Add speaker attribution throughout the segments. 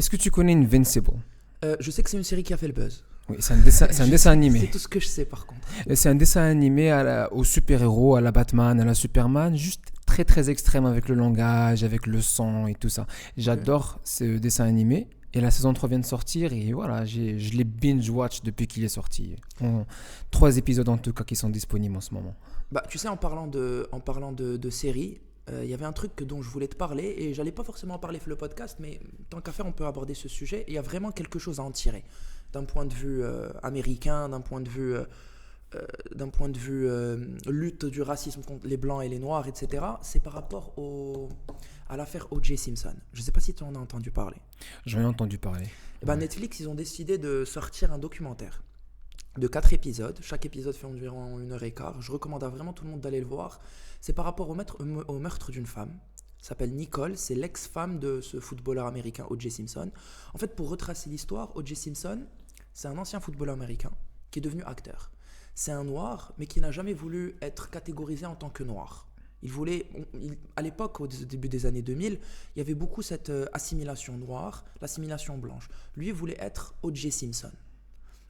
Speaker 1: Est-ce que tu connais Invincible?
Speaker 2: Je sais que c'est une série qui a fait le buzz.
Speaker 1: Oui, c'est un dessin
Speaker 2: C'est
Speaker 1: animé.
Speaker 2: tout ce que je sais par contre.
Speaker 1: C'est un dessin animé aux super-héros, à la Batman, à la Superman, juste très très extrême avec le langage, avec le sang et tout ça. J'adore ce dessin animé. Et la saison 3 vient de sortir et voilà, je l'ai binge-watch depuis qu'il est sorti. 3 épisodes en tout cas qui sont disponibles en ce moment.
Speaker 2: Bah, tu sais, en parlant de séries, il y avait un truc dont je voulais te parler et j'allais pas forcément en parler sur le podcast, mais tant qu'à faire, on peut aborder ce sujet. Il y a vraiment quelque chose à en tirer d'un point de vue américain, d'un point de vue lutte du racisme contre les blancs et les noirs, etc. C'est par rapport à l'affaire O.J. Simpson. Je ne sais pas si tu en as entendu parler.
Speaker 1: J'en ai entendu parler.
Speaker 2: Et ben, Netflix, ils ont décidé de sortir un documentaire de 4 épisodes. Chaque épisode fait environ 1h15. Je recommande à vraiment tout le monde d'aller le voir. C'est par rapport au meurtre d'une femme. Elle s'appelle Nicole, c'est l'ex-femme de ce footballeur américain O.J. Simpson. En fait, pour retracer l'histoire, O.J. Simpson, c'est un ancien footballeur américain qui est devenu acteur. C'est un noir, mais qui n'a jamais voulu être catégorisé en tant que noir. À l'époque, au début des années 2000, il y avait beaucoup cette assimilation noire, l'assimilation blanche. Lui, il voulait être O.J. Simpson.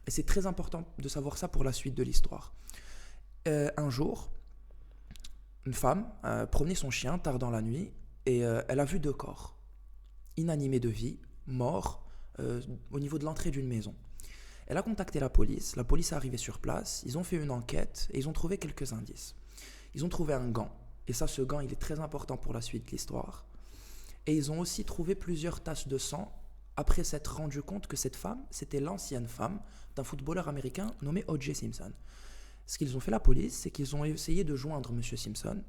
Speaker 2: Et c'est très important de savoir ça pour la suite de l'histoire. Un jour, une femme promenait son chien tard dans la nuit et elle a vu 2 corps, inanimés de vie, morts, au niveau de l'entrée d'une maison. Elle a contacté la police est arrivée sur place, ils ont fait une enquête et ils ont trouvé quelques indices. Ils ont trouvé un gant, et ça, ce gant, il est très important pour la suite de l'histoire. Et ils ont aussi trouvé plusieurs taches de sang après s'être rendu compte que cette femme, c'était l'ancienne femme d'un footballeur américain nommé O.J. Simpson. Ce qu'ils ont fait, la police, c'est qu'ils ont essayé de joindre M. Simpson.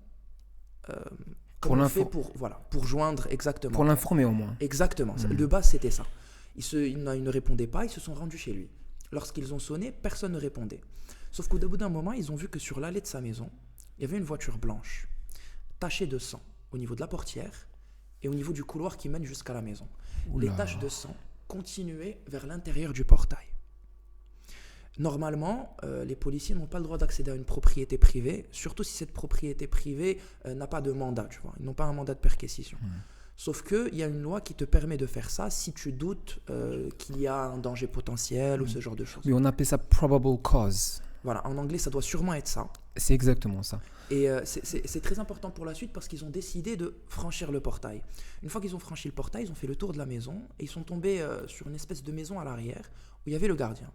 Speaker 2: Pour joindre exactement.
Speaker 1: Pour l'informer au moins.
Speaker 2: Exactement. De base, c'était ça. Il ne répondait pas, ils se sont rendus chez lui. Lorsqu'ils ont sonné, personne ne répondait. Sauf qu'au bout d'un moment, ils ont vu que sur l'allée de sa maison, il y avait une voiture blanche, tachée de sang, au niveau de la portière et au niveau du couloir qui mène jusqu'à la maison.
Speaker 1: Oula.
Speaker 2: Les taches de sang continuaient vers l'intérieur du portail. Normalement, les policiers n'ont pas le droit d'accéder à une propriété privée, surtout si cette propriété privée n'a pas de mandat, tu vois. Ils n'ont pas un mandat de perquisition. Sauf qu'il y a une loi qui te permet de faire ça si tu doutes qu'il y a un danger potentiel ou ce genre de choses.
Speaker 1: Oui, on appelle ça probable cause.
Speaker 2: Voilà, en anglais, ça doit sûrement être ça.
Speaker 1: C'est exactement ça.
Speaker 2: Et c'est très important pour la suite parce qu'ils ont décidé de franchir le portail. Une fois qu'ils ont franchi le portail, ils ont fait le tour de la maison et ils sont tombés sur une espèce de maison à l'arrière où il y avait le gardien.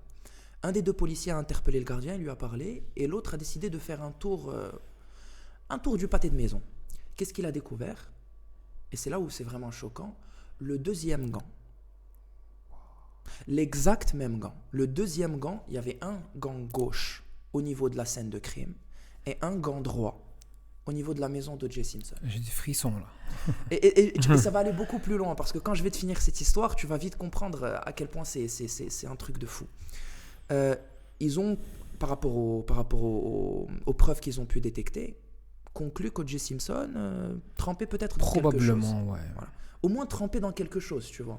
Speaker 2: Un des 2 policiers a interpellé le gardien, il lui a parlé, et l'autre a décidé de faire un tour du pâté de maison. Qu'est-ce qu'il a découvert ? Et c'est là où c'est vraiment choquant, le 2e gant. L'exact même gant. Le 2e gant, il y avait un gant gauche au niveau de la scène de crime et un gant droit au niveau de la maison d'O.J. Simpson.
Speaker 1: J'ai des frissons là.
Speaker 2: Et ça va aller beaucoup plus loin parce que quand je vais te finir cette histoire, tu vas vite comprendre à quel point c'est un truc de fou. Ils ont, par rapport aux preuves qu'ils ont pu détecter, conclu qu'O.J. Simpson trempait peut-être dans quelque chose.
Speaker 1: Probablement, ouais.
Speaker 2: Voilà. Au moins trempé dans quelque chose, tu vois.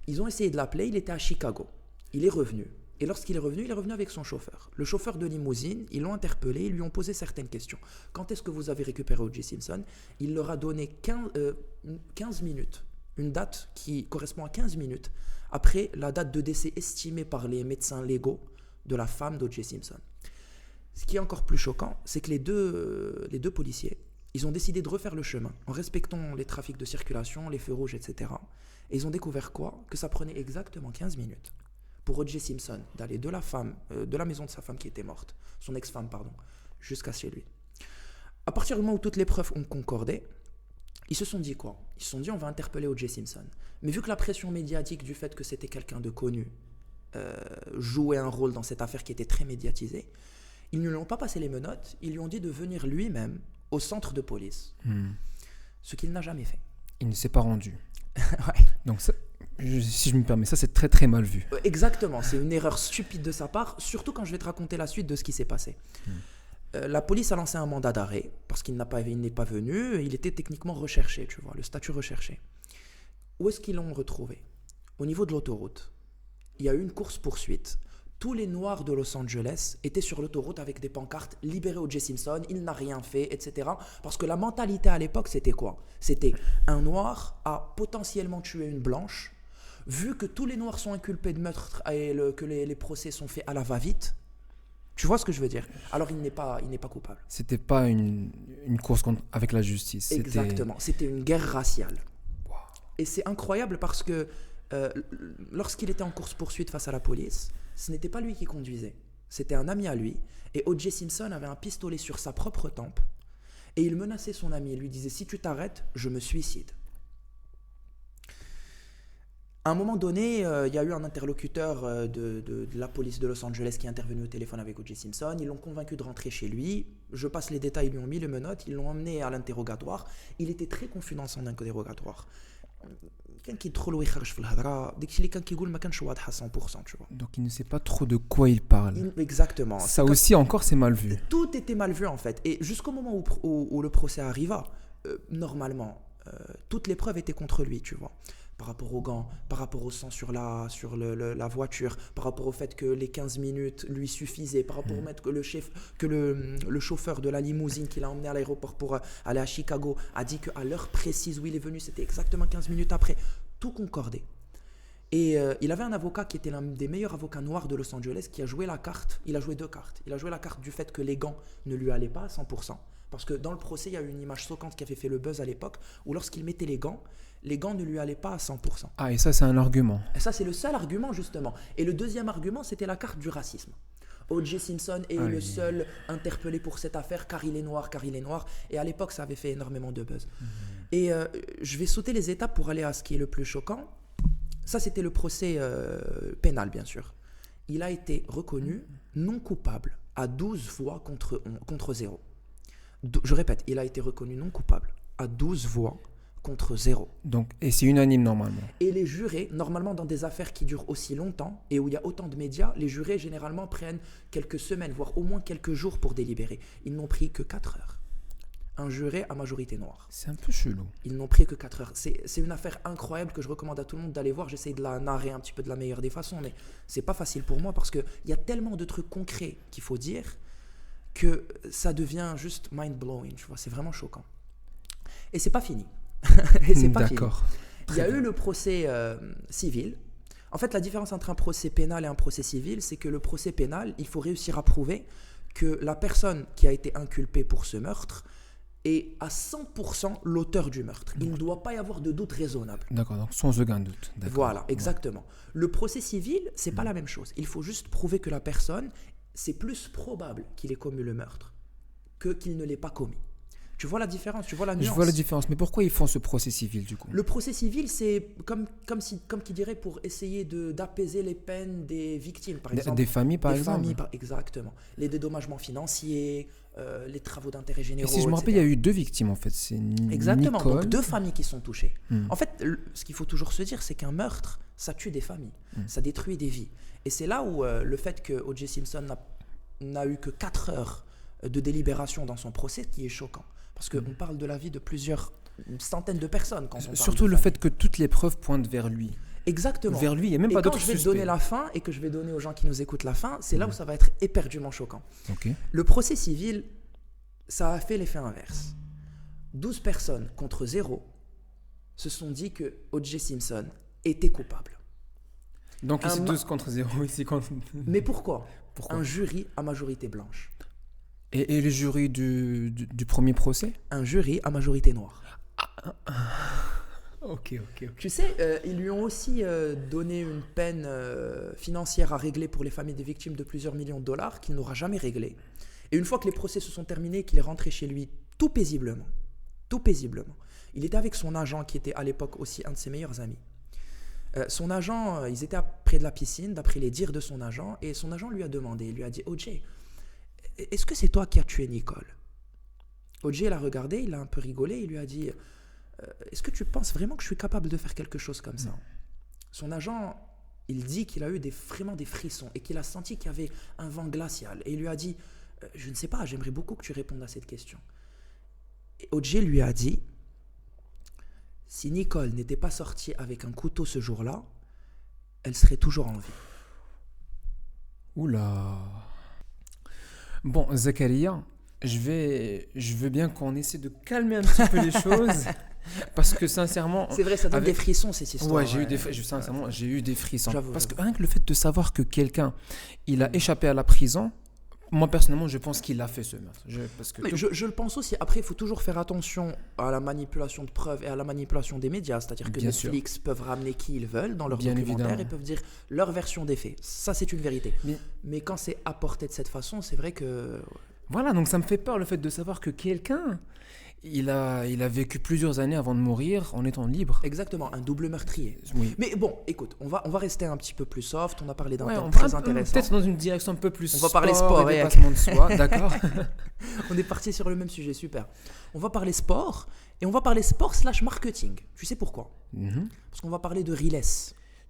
Speaker 2: Ils ont essayé de l'appeler, il était à Chicago. Il est revenu. Et lorsqu'il est revenu avec son chauffeur. Le chauffeur de limousine, ils l'ont interpellé, ils lui ont posé certaines questions. Quand est-ce que vous avez récupéré O.J. Simpson ? Il leur a donné 15 minutes, une date qui correspond à 15 minutes après la date de décès estimée par les médecins légaux de la femme d'O.J. Simpson. Ce qui est encore plus choquant, c'est que les deux policiers, ils ont décidé de refaire le chemin en respectant les trafics de circulation, les feux rouges, etc. Et ils ont découvert quoi ? Que ça prenait exactement 15 minutes pour O.J. Simpson d'aller de la maison de sa femme qui était morte, son ex-femme, pardon, jusqu'à chez lui. À partir du moment où toutes les preuves ont concordé, ils se sont dit quoi ? Ils se sont dit on va interpeller O.J. Simpson. Mais vu que la pression médiatique du fait que c'était quelqu'un de connu jouait un rôle dans cette affaire qui était très médiatisée, ils ne lui ont pas passé les menottes, ils lui ont dit de venir lui-même au centre de police. Ce qu'il n'a jamais fait.
Speaker 1: Il ne s'est pas rendu.
Speaker 2: Ouais.
Speaker 1: Donc ça, si je me permets, ça c'est très très mal vu.
Speaker 2: Exactement, c'est une erreur stupide de sa part, surtout quand je vais te raconter la suite de ce qui s'est passé. La police a lancé un mandat d'arrêt parce qu'il n'est pas venu, il était techniquement recherché, tu vois, le statut recherché. Où est-ce qu'ils l'ont retrouvé ? Au niveau de l'autoroute. Il y a eu une course-poursuite. Tous les noirs de Los Angeles étaient sur l'autoroute avec des pancartes « Libérez O.J. Simpson, il n'a rien fait », etc. Parce que la mentalité à l'époque, c'était quoi ? C'était un noir a potentiellement tué une blanche. vu que tous les Noirs sont inculpés de meurtre et que les procès sont faits à la va-vite, tu vois ce que je veux dire? Alors il n'est pas coupable.
Speaker 1: C'était pas une course avec la justice.
Speaker 2: Exactement, c'était une guerre raciale.
Speaker 1: Wow.
Speaker 2: Et c'est incroyable parce que lorsqu'il était en course-poursuite face à la police, ce n'était pas lui qui conduisait, c'était un ami à lui. Et O.J. Simpson avait un pistolet sur sa propre tempe et il menaçait son ami et lui disait « Si tu t'arrêtes, je me suicide ». À un moment donné, il y a eu un interlocuteur de la police de Los Angeles qui est intervenu au téléphone avec O.J. Simpson. Ils l'ont convaincu de rentrer chez lui. Je passe les détails, ils lui ont mis les menottes, ils l'ont emmené à l'interrogatoire. Il était très confus dans son interrogatoire. Donc
Speaker 1: il ne sait pas trop de quoi il parle.
Speaker 2: Exactement.
Speaker 1: Ça aussi encore c'est mal vu.
Speaker 2: Tout était mal vu en fait. Et jusqu'au moment où le procès arriva, normalement, toutes les preuves étaient contre lui, tu vois. Par rapport aux gants, par rapport au sang sur la voiture, par rapport au fait que les 15 minutes lui suffisaient, par rapport au fait que le chauffeur de la limousine qui l'a emmené à l'aéroport pour aller à Chicago a dit qu'à l'heure précise où il est venu, c'était exactement 15 minutes après. Tout concordait. Et il avait un avocat qui était l'un des meilleurs avocats noirs de Los Angeles qui a joué la carte. Il a joué 2 cartes. Il a joué la carte du fait que les gants ne lui allaient pas à 100%. Parce que dans le procès, il y a eu une image choquante qui avait fait le buzz à l'époque où lorsqu'il mettait les gants ne lui allaient pas à 100%.
Speaker 1: Ah, et ça, c'est un argument.
Speaker 2: Et ça, c'est le seul argument, justement. Et le deuxième argument, c'était la carte du racisme. O.J. Simpson est le seul interpellé pour cette affaire car il est noir. Et à l'époque, ça avait fait énormément de buzz. Et je vais sauter les étapes pour aller à ce qui est le plus choquant. Ça, c'était le procès pénal, bien sûr. Il a été reconnu non coupable à 12 voix contre 0. Je répète, il a été reconnu non coupable à 12 voix contre 0.
Speaker 1: Donc, et c'est unanime normalement.
Speaker 2: Et les jurés, normalement dans des affaires qui durent aussi longtemps et où il y a autant de médias, les jurés généralement prennent quelques semaines, voire au moins quelques jours pour délibérer. Ils n'ont pris que 4 heures. Un juré à majorité noire.
Speaker 1: C'est un peu chelou. Ils
Speaker 2: n'ont pris que 4 heures. C'est une affaire incroyable que je recommande à tout le monde d'aller voir. J'essaie de la narrer un petit peu de la meilleure des façons, mais c'est pas facile pour moi parce qu'il y a tellement de trucs concrets qu'il faut dire que ça devient juste mind-blowing. Tu vois, c'est vraiment choquant. Et c'est pas fini. Et c'est pas fini. Il y a eu le procès civil. En fait, la différence entre un procès pénal et un procès civil, c'est que le procès pénal, il faut réussir à prouver que la personne qui a été inculpée pour ce meurtre est à 100% l'auteur du meurtre. Il ne doit pas y avoir de doute raisonnable.
Speaker 1: D'accord, donc sans aucun doute. D'accord.
Speaker 2: Voilà, exactement. Le procès civil, c'est pas la même chose. Il faut juste prouver que la personne, c'est plus probable qu'il ait commis le meurtre que qu'il ne l'ait pas commis. Tu vois la différence, tu vois la nuance.
Speaker 1: Je vois la différence, mais pourquoi ils font ce procès civil du coup?
Speaker 2: Le procès civil, c'est comme qui dirait pour essayer d'apaiser les peines des victimes, par exemple.
Speaker 1: Des familles, par exemple.
Speaker 2: Exactement. Les dédommagements financiers, les travaux d'intérêt généraux.
Speaker 1: Et si je me rappelle, il y a eu 2 victimes en fait. C'est
Speaker 2: exactement.
Speaker 1: Nicole.
Speaker 2: Donc 2 familles qui sont touchées. En fait, ce qu'il faut toujours se dire, c'est qu'un meurtre, ça tue des familles, ça détruit des vies. Et c'est là où le fait que O.J. Simpson n'a eu que 4 heures de délibération dans son procès qui est choquant. Parce qu'on parle de la vie de plusieurs centaines de personnes. Quand on parle
Speaker 1: surtout le fait que toutes les preuves pointent vers lui.
Speaker 2: Exactement.
Speaker 1: Vers lui, il n'y a même pas d'autre suspect.
Speaker 2: Et quand je vais donner la fin et que je vais donner aux gens qui nous écoutent la fin, c'est là où ça va être éperdument choquant.
Speaker 1: Okay.
Speaker 2: Le procès civil, ça a fait l'effet inverse. 12 personnes contre 0 se sont dit que O.J. Simpson était coupable.
Speaker 1: Donc ici 12 contre 0, ici contre...
Speaker 2: Mais pourquoi un jury à majorité blanche.
Speaker 1: Et le jury du premier procès?
Speaker 2: Un jury à majorité noire.
Speaker 1: Ok.
Speaker 2: Tu sais, ils lui ont aussi donné une peine financière à régler pour les familles des victimes de plusieurs millions de dollars qu'il n'aura jamais réglé. Et une fois que les procès se sont terminés, qu'il est rentré chez lui tout paisiblement, il était avec son agent qui était à l'époque aussi un de ses meilleurs amis. Son agent, ils étaient près de la piscine, d'après les dires de son agent, et son agent lui a demandé, il lui a dit « O.J., est-ce que c'est toi qui as tué Nicole ?» O.J. l'a regardé, il a un peu rigolé, il lui a dit « Est-ce que tu penses vraiment que je suis capable de faire quelque chose comme ça ?» Son agent, il dit qu'il a eu vraiment des frissons et qu'il a senti qu'il y avait un vent glacial. Et il lui a dit « Je ne sais pas, j'aimerais beaucoup que tu répondes à cette question. » Et O.J. lui a dit « Si Nicole n'était pas sortie avec un couteau ce jour-là, elle serait toujours en vie. »
Speaker 1: Oula. Bon, Zakaria, je veux bien qu'on essaie de calmer un petit peu les choses. Parce que sincèrement,
Speaker 2: C'est vrai, ça donne des frissons, cette histoire.
Speaker 1: ouais, sincèrement, j'ai eu des frissons.
Speaker 2: J'avoue,
Speaker 1: Parce que
Speaker 2: j'avoue.
Speaker 1: rien que le fait de savoir que quelqu'un, il a échappé à la prison, moi personnellement, je pense qu'il a fait ce meurtre. Parce que
Speaker 2: Mais je le pense aussi. Après, il faut toujours faire attention à la manipulation de preuves et à la manipulation des médias. C'est-à-dire que
Speaker 1: Bien sûr.
Speaker 2: Netflix peuvent ramener qui ils veulent dans leur
Speaker 1: Bien
Speaker 2: documentaire
Speaker 1: évidemment.
Speaker 2: et peuvent dire leur version des faits. Ça, c'est une vérité. Mais quand c'est apporté de cette façon, c'est vrai que...
Speaker 1: Voilà, donc ça me fait peur le fait de savoir que quelqu'un, il a vécu plusieurs années avant de mourir en étant libre.
Speaker 2: Exactement, un double meurtrier.
Speaker 1: Oui.
Speaker 2: Mais bon, écoute, on va rester un petit peu plus soft. On a parlé d'un
Speaker 1: Ouais,
Speaker 2: thème
Speaker 1: on
Speaker 2: très
Speaker 1: va
Speaker 2: intéressant.
Speaker 1: peut-être dans une direction un peu plus
Speaker 2: On va parler sport,
Speaker 1: et
Speaker 2: ouais.
Speaker 1: dépassement de soi, d'accord.
Speaker 2: On est parti sur le même sujet, super. On va parler sport et on va parler sport/marketing. Tu sais pourquoi?
Speaker 1: Mhm.
Speaker 2: Parce qu'on va parler de Riles.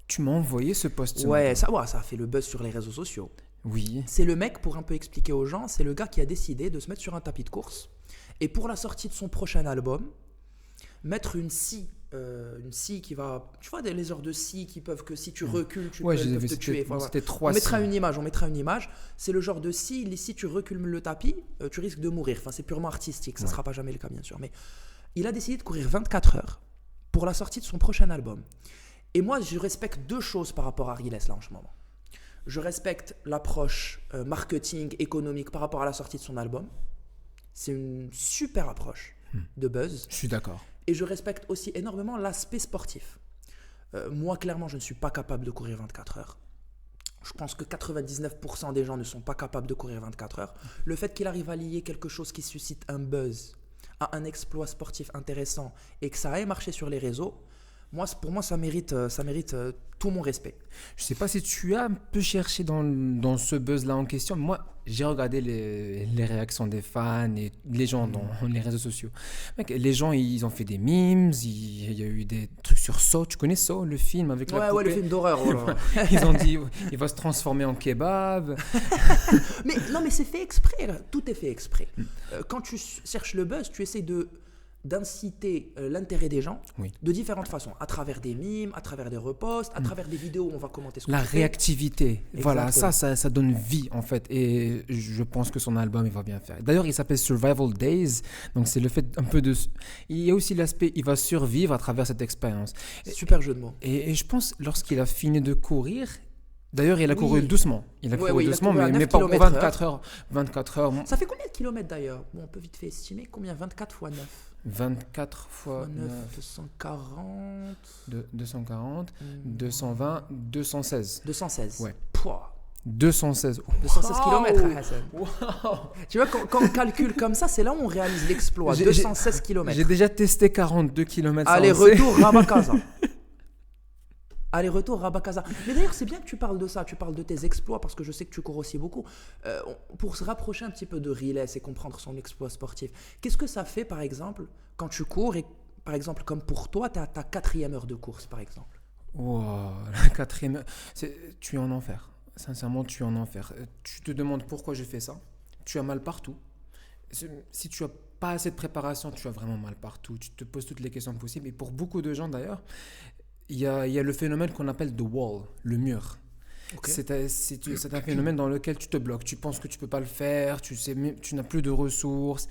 Speaker 1: Tu m'as envoyé ce post.
Speaker 2: Ouais, ça a fait le buzz sur les réseaux sociaux.
Speaker 1: Oui.
Speaker 2: C'est le mec, pour un peu expliquer aux gens, c'est le gars qui a décidé de se mettre sur un tapis de course et pour la sortie de son prochain album, mettre une scie qui va... Tu vois, les heures de scie qui peuvent que si tu recules,
Speaker 1: Ouais,
Speaker 2: elles
Speaker 1: j'ai
Speaker 2: peuvent
Speaker 1: vu,
Speaker 2: te tuer. Voilà.
Speaker 1: c'était
Speaker 2: On
Speaker 1: 3
Speaker 2: mettra une image. C'est le genre de scie, si tu recules le tapis, tu risques de mourir. Enfin, c'est purement artistique, ça ne sera pas jamais le cas, bien sûr. Mais il a décidé de courir 24 heures pour la sortie de son prochain album. Et moi, je respecte deux choses par rapport à Riles, là, en ce moment. Je respecte l'approche marketing, économique par rapport à la sortie de son album. C'est une super approche de buzz.
Speaker 1: Je suis d'accord.
Speaker 2: Et je respecte aussi énormément l'aspect sportif. Moi, clairement, je ne suis pas capable de courir 24 heures. Je pense que 99% des gens ne sont pas capables de courir 24 heures. Le fait qu'il arrive à lier quelque chose qui suscite un buzz à un exploit sportif intéressant et que ça ait marché sur les réseaux, pour moi, ça mérite tout mon respect.
Speaker 1: Je sais pas si tu as un peu cherché dans ce buzz-là en question. Moi, j'ai regardé les réactions des fans et les gens dans les réseaux sociaux. Mec, les gens, ils ont fait des memes, il y a eu des trucs sur Saw. Tu connais Saw, le film avec la poupée?
Speaker 2: Ouais, le film d'horreur. Oh là.
Speaker 1: Ils ont dit, il va se transformer en kebab.
Speaker 2: Mais non, mais c'est fait exprès, là. Tout est fait exprès. Quand tu cherches le buzz, tu essaies d'inciter l'intérêt des gens
Speaker 1: Oui.
Speaker 2: de différentes façons, à travers des mimes, à travers des reposts, à travers des vidéos où on va commenter ce qu'on
Speaker 1: La
Speaker 2: fait.
Speaker 1: réactivité, voilà,
Speaker 2: Exactement.
Speaker 1: ça donne vie en fait, et je pense que son album il va bien faire. D'ailleurs, il s'appelle Survival Days, donc c'est le fait un peu de... Il y a aussi l'aspect, il va survivre à travers cette expérience.
Speaker 2: Super jeu de mots.
Speaker 1: Et je pense, lorsqu'il a fini de courir, d'ailleurs, il a couru
Speaker 2: Oui.
Speaker 1: doucement. Il a
Speaker 2: Ouais,
Speaker 1: couru
Speaker 2: il a
Speaker 1: doucement,
Speaker 2: couru à 9
Speaker 1: mais pas pour
Speaker 2: km/h.
Speaker 1: 24 heures. 24 heures,
Speaker 2: Ça fait combien de kilomètres d'ailleurs? Bon, on peut vite fait estimer combien? 24 fois 9
Speaker 1: 24 fois
Speaker 2: 9,
Speaker 1: 9,
Speaker 2: 240...
Speaker 1: 240, 220, 216.
Speaker 2: 216.
Speaker 1: Ouais.
Speaker 2: Pouah.
Speaker 1: 216.
Speaker 2: 216
Speaker 1: Wow.
Speaker 2: km, Hassan.
Speaker 1: Wow.
Speaker 2: Tu vois, quand on calcule comme ça, c'est là où on réalise l'exploit.
Speaker 1: J'ai-
Speaker 2: 216 km.
Speaker 1: J'ai déjà testé 42 km.
Speaker 2: Aller-retour Rabakaza. Aller-retour Rabakaza. Mais d'ailleurs, c'est bien que tu parles de ça. Tu parles de tes exploits parce que je sais que tu cours aussi beaucoup. Pour se rapprocher un petit peu de Riles et comprendre son exploit sportif, qu'est-ce que ça fait, par exemple, quand tu cours et, par exemple, comme pour toi, tu as ta 4e heure de course, par exemple?
Speaker 1: Wow, la 4e. Tu es en enfer. Sincèrement, tu es en enfer. Tu te demandes pourquoi je fais ça. Tu as mal partout. Si tu as pas assez de préparation, tu as vraiment mal partout. Tu te poses toutes les questions possibles. Et pour beaucoup de gens d'ailleurs, il y a le phénomène qu'on appelle the wall, le mur.
Speaker 2: Okay.
Speaker 1: C'est un phénomène dans lequel tu te bloques. Tu penses que tu peux pas le faire, tu n'as plus de ressources.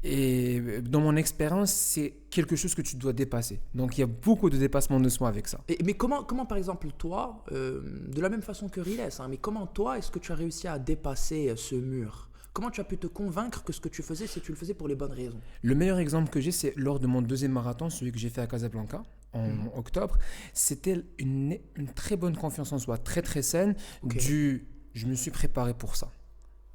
Speaker 1: Et dans mon expérience, c'est quelque chose que tu dois dépasser. Donc il y a beaucoup de dépassement de soi avec ça.
Speaker 2: Mais comment par exemple, toi, de la même façon que Riles, hein, mais comment toi, est-ce que tu as réussi à dépasser ce mur? Comment tu as pu te convaincre que ce que tu faisais, c'est que tu le faisais pour les bonnes raisons?
Speaker 1: Le meilleur exemple que j'ai, c'est lors de mon 2e marathon, celui que j'ai fait à Casablanca en octobre. C'était une très bonne confiance en soi, très très saine.
Speaker 2: Okay.
Speaker 1: Je me suis préparé pour ça.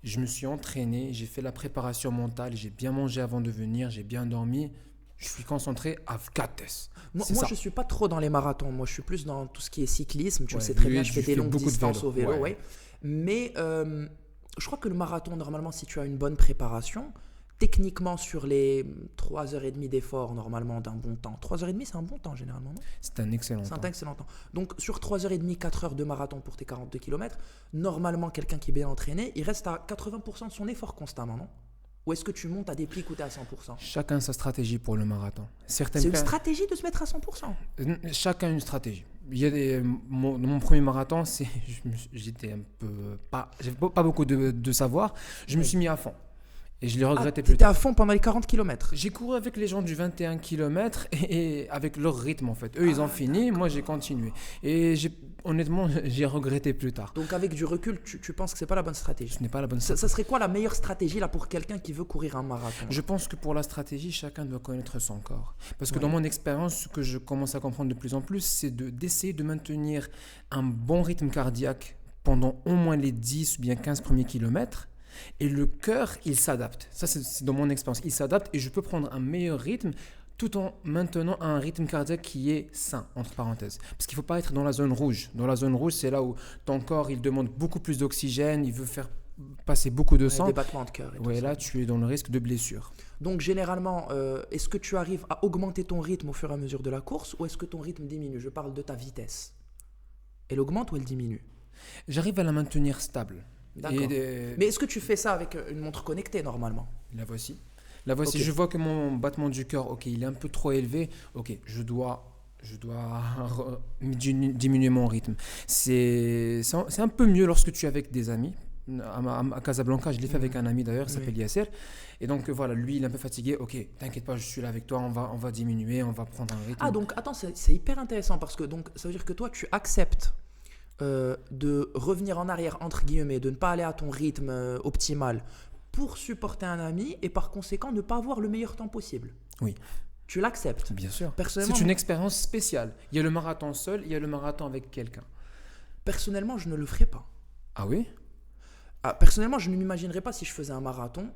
Speaker 1: Je me suis entraîné, j'ai fait la préparation mentale, j'ai bien mangé avant de venir, j'ai bien dormi. Je suis concentré à Fkates.
Speaker 2: Moi, je ne suis pas trop dans les marathons. Moi, je suis plus dans tout ce qui est cyclisme. Tu le sais
Speaker 1: Ouais,
Speaker 2: très
Speaker 1: lui,
Speaker 2: bien, je fais des longues
Speaker 1: beaucoup de
Speaker 2: distances
Speaker 1: vélo.
Speaker 2: au vélo.
Speaker 1: Ouais.
Speaker 2: Ouais. Mais je crois que le marathon, normalement, si tu as une bonne préparation, techniquement, sur les 3h30 d'effort, normalement, d'un bon temps. 3h30, c'est un bon temps, généralement, non?
Speaker 1: C'est un excellent temps.
Speaker 2: C'est un excellent temps. Donc, sur 3h30, 4h de marathon pour tes 42 km, normalement, quelqu'un qui est bien entraîné, il reste à 80% de son effort constamment, non? Ou est-ce que tu montes à des pics où tu es à 100%?
Speaker 1: Chacun sa stratégie pour le marathon.
Speaker 2: C'est une stratégie de se mettre à 100%.
Speaker 1: Chacun une stratégie. Il y a mon premier marathon, j'étais un peu j'avais pas beaucoup de savoir. Je me suis mis à fond. Et je l'ai regretté
Speaker 2: Tu
Speaker 1: plus
Speaker 2: étais
Speaker 1: tard.
Speaker 2: à fond pendant les 40 km.
Speaker 1: J'ai couru avec les gens du 21 km et avec leur rythme en fait. Eux, ils ont fini, moi j'ai continué. Et honnêtement, j'ai regretté plus tard.
Speaker 2: Donc avec du recul, tu penses que c'est pas la bonne stratégie.
Speaker 1: Ce n'est pas la bonne
Speaker 2: Ça
Speaker 1: stratégie.
Speaker 2: serait quoi la meilleure stratégie là pour quelqu'un qui veut courir un marathon?
Speaker 1: Je pense que pour la stratégie, chacun doit connaître son corps. Parce que
Speaker 2: Ouais.
Speaker 1: dans mon expérience, ce que je commence à comprendre de plus en plus, c'est d'essayer de maintenir un bon rythme cardiaque pendant au moins les 10 ou bien 15 premiers kilomètres. Et le cœur, il s'adapte. Ça, c'est dans mon expérience. Il s'adapte et je peux prendre un meilleur rythme tout en maintenant un rythme cardiaque qui est sain, entre parenthèses. Parce qu'il ne faut pas être dans la zone rouge. Dans la zone rouge, c'est là où ton corps, il demande beaucoup plus d'oxygène, il veut faire passer beaucoup de sang.
Speaker 2: Des battements de cœur et tout
Speaker 1: Ouais,
Speaker 2: ça.
Speaker 1: là, tu es dans le risque de blessure.
Speaker 2: Donc généralement, est-ce que tu arrives à augmenter ton rythme au fur et à mesure de la course ou est-ce que ton rythme diminue? Je parle de ta vitesse. Elle augmente ou elle diminue?
Speaker 1: J'arrive à la maintenir stable.
Speaker 2: D'accord.
Speaker 1: Et
Speaker 2: Mais est-ce que tu fais ça avec une montre connectée normalement?
Speaker 1: la voici. La voici.
Speaker 2: Ok.
Speaker 1: Je vois que mon battement du cœur, ok, il est un peu trop élevé. Ok, je dois diminuer mon rythme. C'est un peu mieux lorsque tu es avec des amis. À Casablanca, je l'ai fait avec un ami d'ailleurs, il s'appelle
Speaker 2: Oui.
Speaker 1: Yasser. Et donc voilà, lui, il est un peu fatigué. Ok, t'inquiète pas, je suis là avec toi, on va diminuer, on va prendre un rythme.
Speaker 2: Ah donc attends, c'est hyper intéressant parce que donc, ça veut dire que toi tu acceptes de revenir en arrière entre guillemets, de ne pas aller à ton rythme optimal pour supporter un ami et par conséquent ne pas avoir le meilleur temps possible.
Speaker 1: Oui.
Speaker 2: Tu l'acceptes.
Speaker 1: Bien sûr.
Speaker 2: Personnellement,
Speaker 1: C'est une expérience spéciale. Il y a le marathon seul, il y a le marathon avec quelqu'un.
Speaker 2: personnellement, je ne le ferai pas.
Speaker 1: Ah oui?
Speaker 2: Personnellement, je ne m'imaginerais pas si je faisais un marathon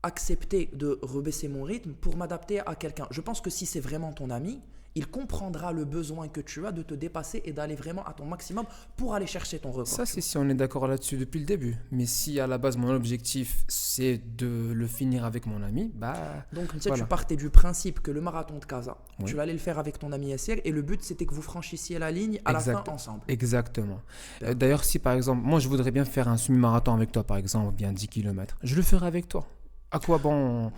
Speaker 2: accepter de rebaisser mon rythme pour m'adapter à quelqu'un. Je pense que si c'est vraiment ton ami, il comprendra le besoin que tu as de te dépasser et d'aller vraiment à ton maximum pour aller chercher ton record.
Speaker 1: Ça, c'est si on est d'accord là-dessus depuis le début. Mais si à la base, mon objectif, c'est de le finir avec mon ami, bah.
Speaker 2: Donc, tu sais,
Speaker 1: Voilà.
Speaker 2: tu partais du principe que le marathon de Casa,
Speaker 1: Oui.
Speaker 2: tu allais le faire avec ton ami Yassir et le but, c'était que vous franchissiez la ligne à la
Speaker 1: Exact.
Speaker 2: fin ensemble.
Speaker 1: Exactement.
Speaker 2: D'accord.
Speaker 1: D'ailleurs, si par exemple, moi, je voudrais bien faire un semi-marathon avec toi, par exemple, bien 10 km, je le ferai avec toi. À quoi bon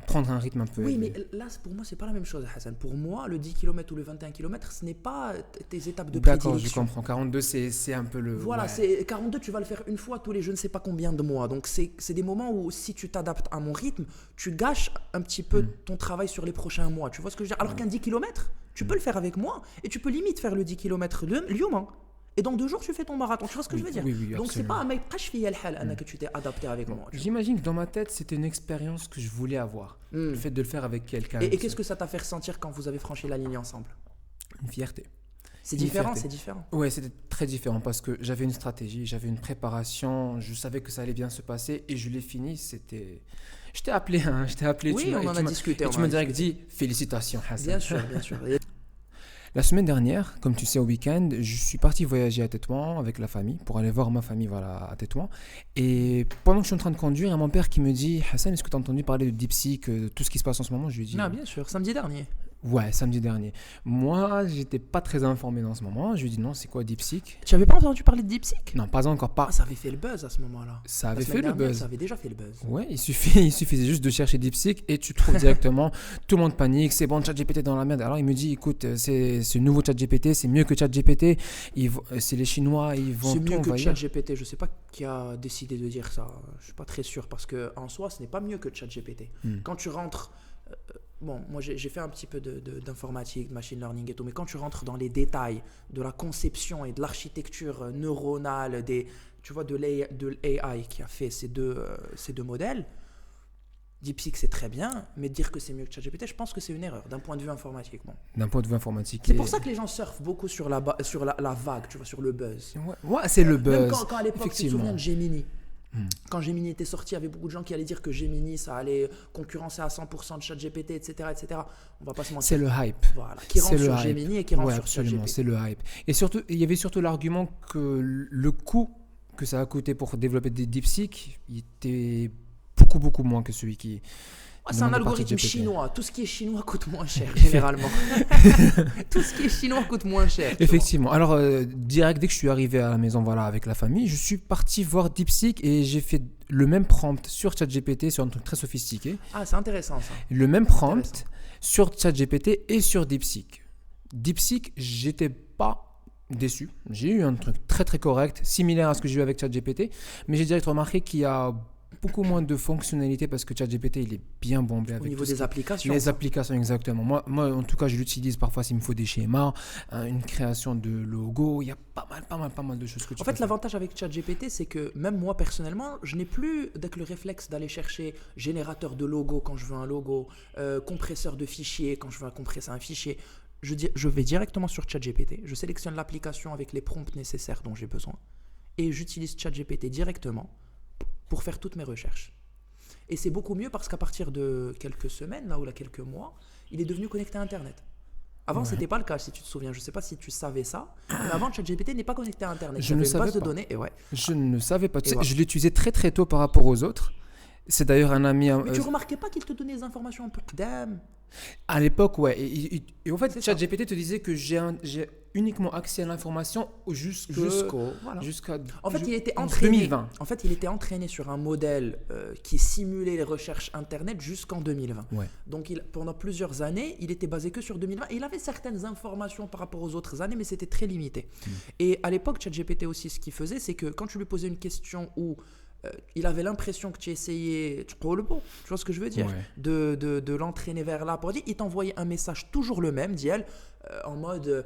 Speaker 1: prendre un rythme un peu
Speaker 2: Oui, mais
Speaker 1: élevé?
Speaker 2: là, pour moi, c'est pas la même chose, Hassan. Pour moi, le 10 km ou le 21 km, ce n'est pas tes étapes de
Speaker 1: D'accord, je
Speaker 2: prédilection.
Speaker 1: comprends. 42, c'est un peu le.
Speaker 2: Voilà,
Speaker 1: ouais.
Speaker 2: c'est 42, tu vas le faire une fois tous les je ne sais pas combien de mois. Donc, c'est des moments où si tu t'adaptes à mon rythme, tu gâches un petit peu ton travail sur les prochains mois. Tu vois ce que je veux dire? Alors qu'un 10 km, tu peux le faire avec moi et tu peux limite faire le 10 km Lyon. Et dans 2 jours, tu fais ton marathon. Tu vois ce que je veux dire?
Speaker 1: Oui, oui,
Speaker 2: Donc, c'est
Speaker 1: absolument.
Speaker 2: pas un mec que tu t'es adapté avec moi. tu vois.
Speaker 1: J'imagine que dans ma tête, c'était une expérience que je voulais avoir. Le fait de le faire avec quelqu'un.
Speaker 2: Et qu'est-ce que ça t'a fait ressentir quand vous avez franchi la ligne ensemble?
Speaker 1: Une fierté.
Speaker 2: C'est
Speaker 1: Une
Speaker 2: différent,
Speaker 1: fierté.
Speaker 2: c'est différent.
Speaker 1: Ouais, c'était très différent parce que j'avais une stratégie, j'avais une préparation, je savais que ça allait bien se passer et je l'ai fini. Je t'ai appelé,
Speaker 2: Oui,
Speaker 1: tu m'as-
Speaker 2: on
Speaker 1: et
Speaker 2: en
Speaker 1: tu
Speaker 2: a
Speaker 1: m'as-
Speaker 2: discuté.
Speaker 1: Et
Speaker 2: on
Speaker 1: tu
Speaker 2: en
Speaker 1: m'as
Speaker 2: a
Speaker 1: direct
Speaker 2: discuté.
Speaker 1: dit félicitations, Hassan.
Speaker 2: Bien sûr, bien sûr. Et-
Speaker 1: La semaine dernière, comme tu sais, au week-end, je suis parti voyager à Tétouan avec la famille pour aller voir ma famille voilà, à Tétouan. Et pendant que je suis en train de conduire, il y a mon père qui me dit Hassan, est-ce que tu as entendu parler de DeepSeek, tout ce qui se passe en ce moment? Je lui dis
Speaker 2: Non, bien sûr, samedi dernier.
Speaker 1: ouais, samedi dernier. Moi, j'étais pas très informé dans ce moment. Je lui dis non, c'est quoi DeepSeek?
Speaker 2: Tu avais pas entendu parler de DeepSeek?
Speaker 1: Non, pas encore, pas.
Speaker 2: Ah, ça avait fait le buzz à ce moment-là.
Speaker 1: Ça
Speaker 2: La
Speaker 1: avait
Speaker 2: semaine
Speaker 1: fait le
Speaker 2: dernière,
Speaker 1: buzz.
Speaker 2: Ça avait déjà fait le buzz.
Speaker 1: Ouais, il suffisait juste de chercher DeepSeek et tu trouves directement, tout le monde panique, c'est bon, ChatGPT dans la merde. Alors il me dit, écoute, c'est ce nouveau ChatGPT, c'est mieux que ChatGPT, c'est les Chinois, ils vont
Speaker 2: C'est
Speaker 1: tout
Speaker 2: mieux que
Speaker 1: envahir.
Speaker 2: ChatGPT. Je sais pas qui a décidé de dire ça. Je suis pas très sûr parce que en soi, ce n'est pas mieux que ChatGPT. Quand tu rentres, bon, moi j'ai fait un petit peu d'informatique, de machine learning et tout, mais quand tu rentres dans les détails de la conception et de l'architecture neuronale, tu vois, de l'AI qui a fait ces deux modèles, DeepSeek c'est très bien, mais dire que c'est mieux que ChatGPT, je pense que c'est une erreur d'un point de vue informatique. Bon.
Speaker 1: D'un point de vue informatique.
Speaker 2: C'est pour ça que les gens surfent beaucoup sur la vague, tu vois, sur le buzz.
Speaker 1: Ouais, c'est le
Speaker 2: Même
Speaker 1: buzz.
Speaker 2: quand à l'époque, tu te
Speaker 1: effectivement.
Speaker 2: souviens de Gemini. Quand Gemini était sorti, il y avait beaucoup de gens qui allaient dire que Gemini, ça allait concurrencer à 100% de ChatGPT, etc., etc. On va pas se mentir.
Speaker 1: C'est le hype.
Speaker 2: Voilà. Qui rentre
Speaker 1: C'est le
Speaker 2: sur
Speaker 1: hype.
Speaker 2: Gemini et qui rentre
Speaker 1: Ouais,
Speaker 2: sur
Speaker 1: absolument,
Speaker 2: ChatGPT.
Speaker 1: c'est le hype. Et surtout, il y avait surtout l'argument que le coût que ça a coûté pour développer des DeepSeek, il était beaucoup moins que celui qui.
Speaker 2: Ouais, c'est un
Speaker 1: demande par
Speaker 2: algorithme
Speaker 1: ChatGPT.
Speaker 2: chinois. Tout ce qui est chinois coûte moins cher, généralement. Tout ce qui est chinois coûte moins cher. tu vois.
Speaker 1: Effectivement. Alors, direct, dès que je suis arrivé à la maison voilà, avec la famille, je suis parti voir DeepSeek et j'ai fait le même prompt sur ChatGPT, sur un truc très sophistiqué.
Speaker 2: Ah, c'est intéressant ça.
Speaker 1: Le même prompt
Speaker 2: Intéressant.
Speaker 1: sur ChatGPT et sur DeepSeek. DeepSeek, j'étais pas déçu. J'ai eu un truc très correct, similaire à ce que j'ai eu avec ChatGPT, mais j'ai direct remarqué qu'il y a beaucoup moins de fonctionnalités parce que ChatGPT, il est bien bombé
Speaker 2: Au
Speaker 1: avec
Speaker 2: niveau
Speaker 1: tout ce
Speaker 2: des
Speaker 1: qui-
Speaker 2: applications.
Speaker 1: les
Speaker 2: ça.
Speaker 1: applications, exactement. Moi, en tout cas, je l'utilise parfois s'il me faut des schémas, une création de logo. Il y a pas mal de choses que tu
Speaker 2: En
Speaker 1: peux
Speaker 2: fait,
Speaker 1: faire.
Speaker 2: l'avantage avec ChatGPT, c'est que même moi, personnellement, je n'ai plus d'être le réflexe d'aller chercher générateur de logo quand je veux un logo, compresseur de fichiers quand je veux compresser un fichier. Je vais directement sur ChatGPT, je sélectionne l'application avec les prompts nécessaires dont j'ai besoin et j'utilise ChatGPT directement pour faire toutes mes recherches. Et c'est beaucoup mieux parce qu'à partir de quelques semaines, là ou là quelques mois, il est devenu connecté à Internet. Avant,
Speaker 1: Ouais.
Speaker 2: c'était pas le cas, si tu te souviens. Je sais pas si tu savais ça, mais avant, ChatGPT n'est pas connecté à Internet.
Speaker 1: Je
Speaker 2: Il y
Speaker 1: ne
Speaker 2: avait une
Speaker 1: savais
Speaker 2: base de
Speaker 1: pas.
Speaker 2: données et ouais.
Speaker 1: Je ne savais pas. Tu
Speaker 2: Et
Speaker 1: sais,
Speaker 2: voilà.
Speaker 1: je l'utilisais très très tôt par rapport aux autres. C'est d'ailleurs un ami
Speaker 2: Mais tu remarquais pas qu'il te donnait des informations un peu damn.
Speaker 1: à l'époque, ouais. Et en fait,
Speaker 2: C'est ça.
Speaker 1: ChatGPT te disait que j'ai uniquement accès à l'information
Speaker 2: Voilà.
Speaker 1: jusqu'à
Speaker 2: En fait, il était
Speaker 1: en
Speaker 2: entraîné.
Speaker 1: 2020.
Speaker 2: En fait, il était entraîné sur un modèle qui simulait les recherches internet jusqu'en 2020.
Speaker 1: Ouais.
Speaker 2: Donc, pendant plusieurs années, il était basé que sur 2020. Et il avait certaines informations par rapport aux autres années, mais c'était très limité. Et à l'époque, ChatGPT aussi, ce qu'il faisait, c'est que quand tu lui posais une question où il avait l'impression que tu essayais, tu vois ce que je veux dire,
Speaker 1: Ouais.
Speaker 2: de l'entraîner vers là pour dire, il t'envoyait un message toujours le même, dit elle, en mode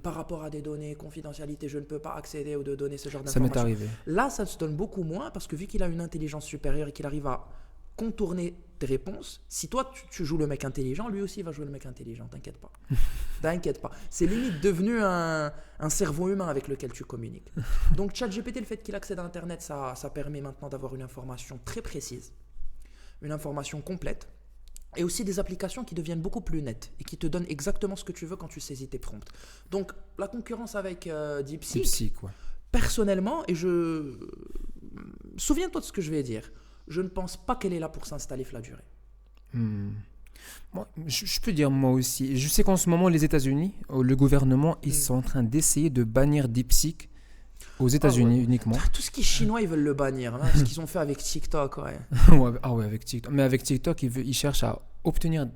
Speaker 2: par rapport à des données, confidentialité, je ne peux pas accéder ou de donner ce genre
Speaker 1: Ça m'est
Speaker 2: d'informations.
Speaker 1: arrivé.
Speaker 2: Là, ça se donne beaucoup moins parce que vu qu'il a une intelligence supérieure et qu'il arrive à contourner tes réponses, si toi tu joues le mec intelligent, lui aussi va jouer le mec intelligent, t'inquiète pas. T'inquiète pas. C'est limite devenu un cerveau humain avec lequel tu communiques. Donc ChatGPT, le fait qu'il accède à Internet, ça permet maintenant d'avoir une information très précise, une information complète, et aussi des applications qui deviennent beaucoup plus nettes et qui te donnent exactement ce que tu veux quand tu saisis tes prompts. Donc la concurrence avec DeepSeek,
Speaker 1: Psy, quoi.
Speaker 2: personnellement, et souviens-toi de ce que je vais dire, je ne pense pas qu'elle est là pour s'installer la durée.
Speaker 1: Moi, je peux dire moi aussi. Je sais qu'en ce moment, les États-Unis, le gouvernement, ils sont en train d'essayer de bannir DeepSeek aux États-Unis
Speaker 2: ouais.
Speaker 1: uniquement.
Speaker 2: Tout ce qui est chinois, ils veulent le bannir. Hein, ce qu'ils ont fait avec TikTok, ouais.
Speaker 1: Ouais, avec TikTok. Mais avec TikTok, ils cherchent à obtenir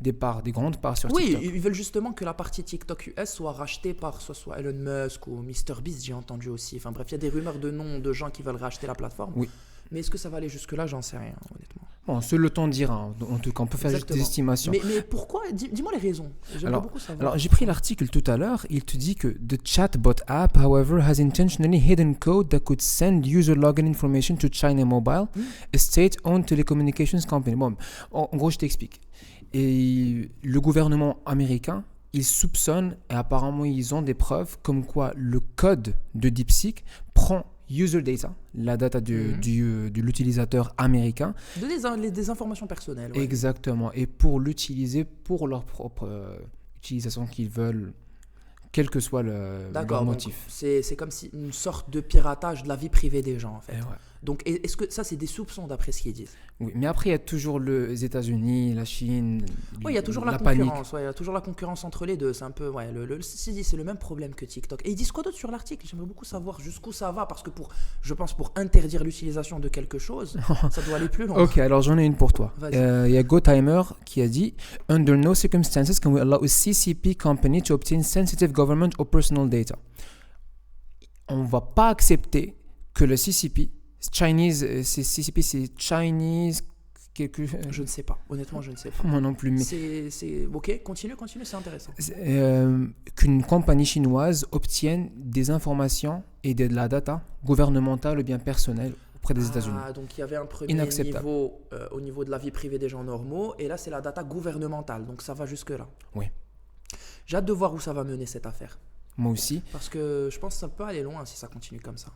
Speaker 1: des grandes parts sur
Speaker 2: Oui,
Speaker 1: TikTok.
Speaker 2: ils veulent justement que la partie TikTok US soit rachetée par soit Elon Musk ou MrBeast, j'ai entendu aussi. Enfin bref, il y a des rumeurs de noms de gens qui veulent racheter la plateforme.
Speaker 1: Oui.
Speaker 2: Mais est-ce que ça va aller jusque-là? J'en sais rien, honnêtement.
Speaker 1: Bon, seul le temps dira. En tout cas, on peut faire juste des
Speaker 2: Exactement.
Speaker 1: estimations.
Speaker 2: Mais pourquoi? Dis-moi les raisons. J'aimerais beaucoup savoir.
Speaker 1: Alors, j'ai pris l'article tout à l'heure. Il te dit que the chatbot app, however, has intentionally hidden code that could send user login information to China Mobile, a state-owned telecommunications company. Bon, en gros, je t'explique. Et le gouvernement américain, il soupçonne, et apparemment, ils ont des preuves comme quoi le code de DeepSeek prend user data, la data de l'utilisateur américain.
Speaker 2: Des informations personnelles. Ouais.
Speaker 1: Exactement. Et pour l'utiliser pour leur propre utilisation qu'ils veulent, quel que soit leur
Speaker 2: D'accord, donc
Speaker 1: motif.
Speaker 2: c'est comme si une sorte de piratage de la vie privée des gens, en fait.
Speaker 1: Et ouais.
Speaker 2: Donc, est-ce que ça, c'est des soupçons d'après ce qu'ils disent?
Speaker 1: Oui, mais après, il y a toujours les États-Unis, la Chine.
Speaker 2: Oui, il y a toujours la
Speaker 1: panique.
Speaker 2: concurrence. Ouais, il y a toujours la concurrence entre les deux. C'est un peu, ouais, c'est le même problème que TikTok. Et ils disent quoi d'autre sur l'article? J'aimerais beaucoup savoir jusqu'où ça va, parce que je pense pour interdire l'utilisation de quelque chose, ça doit aller plus loin.
Speaker 1: Ok, alors j'en ai une pour toi.
Speaker 2: Vas-y.
Speaker 1: Il y a GoTimer qui a dit Under no circumstances can we allow a CCP company to obtain sensitive government or personal data. On ne va pas accepter que le CCP, CCP c'est Chinese
Speaker 2: Je ne sais pas. Honnêtement, je ne sais pas.
Speaker 1: Moi non plus, mais
Speaker 2: C'est ok. Continue, c'est intéressant.
Speaker 1: qu'une compagnie chinoise obtienne des informations et de la data gouvernementale ou bien personnelle auprès des États-Unis.
Speaker 2: Donc il y avait un premier
Speaker 1: Inacceptable.
Speaker 2: niveau au niveau de la vie privée des gens normaux, et là c'est la data gouvernementale. Donc ça va jusque là.
Speaker 1: Oui.
Speaker 2: J'ai hâte de voir où ça va mener cette affaire,
Speaker 1: Moi aussi.
Speaker 2: parce que je pense que ça peut aller loin si ça continue comme ça.